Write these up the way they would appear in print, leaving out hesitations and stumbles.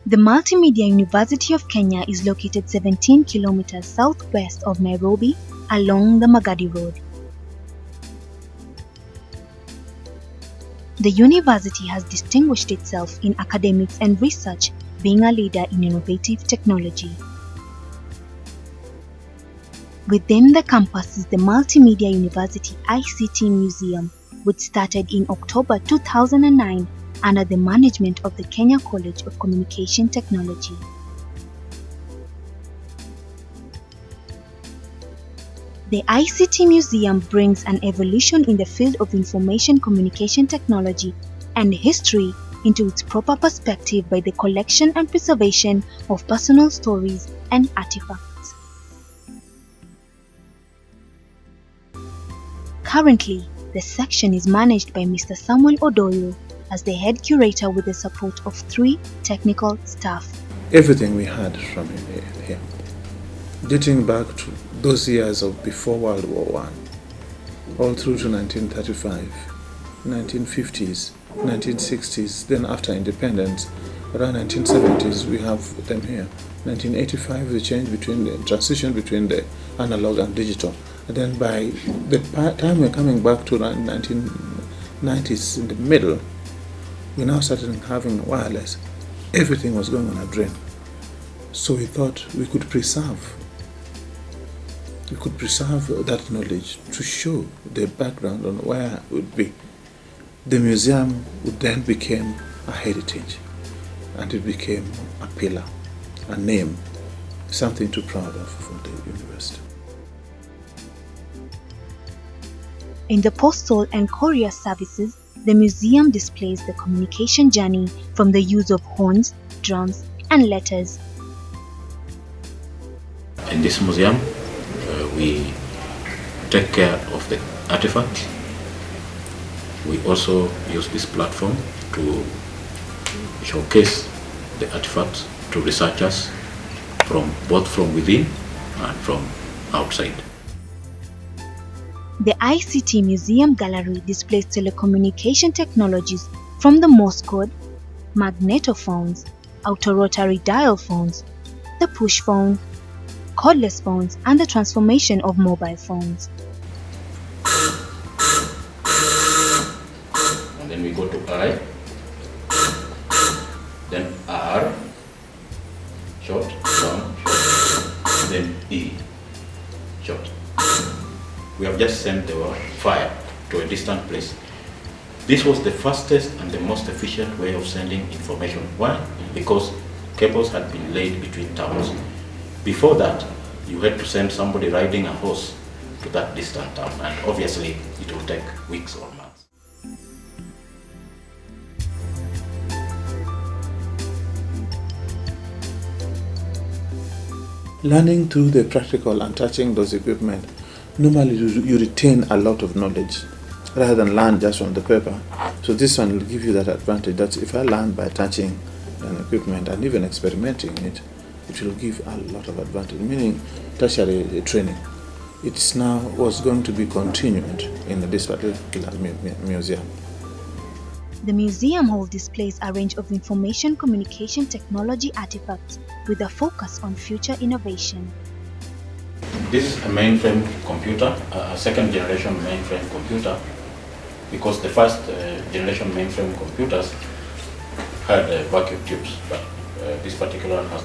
The Multimedia University of Kenya is located 17 kilometers southwest of Nairobi along the Magadi Road. The university has distinguished itself in academics and research, being a leader in innovative technology. Within the campus is the Multimedia University ICT Museum, which started in October 2009 under the management of the Kenya College of Communication Technology. The ICT Museum brings an evolution in the field of information communication technology and history into its proper perspective by the collection and preservation of personal stories and artifacts. Currently, the section is managed by Mr. Samuel Odoyo as the head curator with the support of 3 technical staff. Everything we had from him, dating back to those years of before World War I, all through to 1935, 1950s, 1960s, then after independence, around 1970s, we have them here. 1985, the change between the transition between the analog and digital. And then by the time we're coming back to 1990s, in the middle, we now started having wireless. Everything was going on a drain. So we thought we could preserve that knowledge to show the background on where it would be. The museum would then become a heritage, and it became a pillar, a name, something to be proud of for the university. In the postal and courier services, the museum displays the communication journey from the use of horns, drums, and letters. In this museum, we take care of the artifacts. We also use this platform to showcase the artifacts to researchers both from within and from outside. The ICT Museum Gallery displays telecommunication technologies from the Morse code, magnetophones, auto-rotary dial phones, the push phone, cordless phones, and the transformation of mobile phones. And then we go to I, then R, short, long, short, then E, short. We have just sent the fire to a distant place. This was the fastest and the most efficient way of sending information. Why? Because cables had been laid between towns. Before that, you had to send somebody riding a horse to that distant town, and obviously it will take weeks or months. Learning through the practical and touching those equipment, normally you retain a lot of knowledge rather than learn just from the paper. So this one will give you that advantage that if I learn by touching an equipment and even experimenting it will give a lot of advantage, meaning tertiary training. It's now was going to be continued in this particular museum. The museum hall displays a range of information communication technology artifacts with a focus on future innovation. This is a mainframe computer, a second generation mainframe computer, because the first generation mainframe computers had vacuum tubes, but this particular has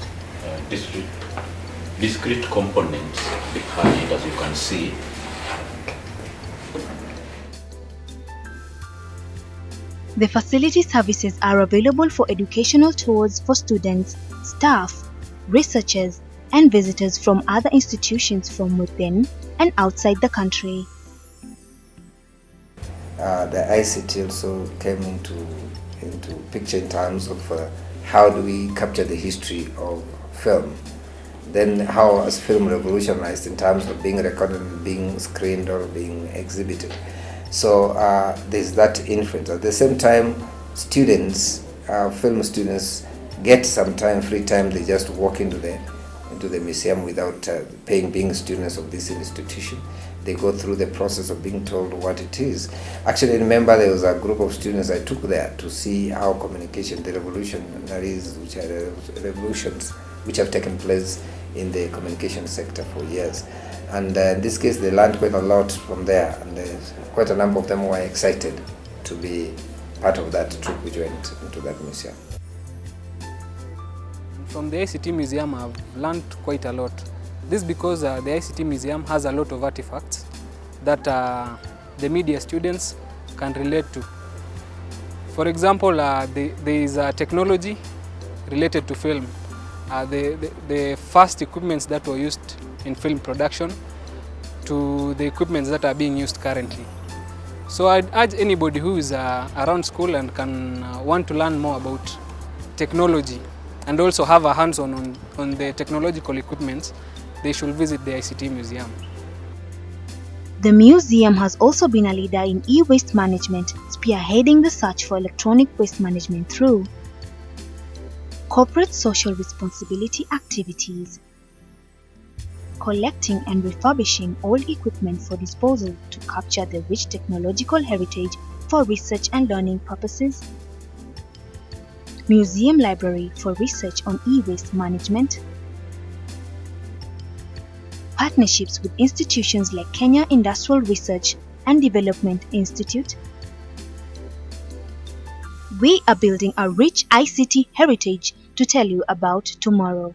discrete components behind it, as you can see. The facility services are available for educational tours for students, staff, researchers, and visitors from other institutions from within and outside the country. The ICT also came into picture in terms of how do we capture the history of film. Then how has film revolutionized in terms of being recorded, being screened, or being exhibited. So there's that influence. At the same time, students, film students, get some time, free time. They just walk into the museum without being students of this institution. they go through the process of being told what it is. Actually, I remember there was a group of students I took there to see how communication, the revolutionaries, revolutions which have taken place in the communication sector for years. And in this case, they learned quite a lot from there, and quite a number of them were excited to be part of that trip which went into that museum. From the ICT Museum, I've learned quite a lot. This because the ICT Museum has a lot of artifacts that the media students can relate to. For example, there is technology related to film. The first equipments that were used in film production to the equipments that are being used currently. So I'd urge anybody who is around school and can want to learn more about technology and also have a hands-on on the technological equipments, they should visit the ICT Museum. The museum has also been a leader in e-waste management, spearheading the search for electronic waste management through corporate social responsibility activities, collecting and refurbishing old equipment for disposal to capture the rich technological heritage for research and learning purposes, museum library for research on e-waste management, partnerships with institutions like Kenya Industrial Research and Development Institute. We are building a rich ICT heritage to tell you about tomorrow.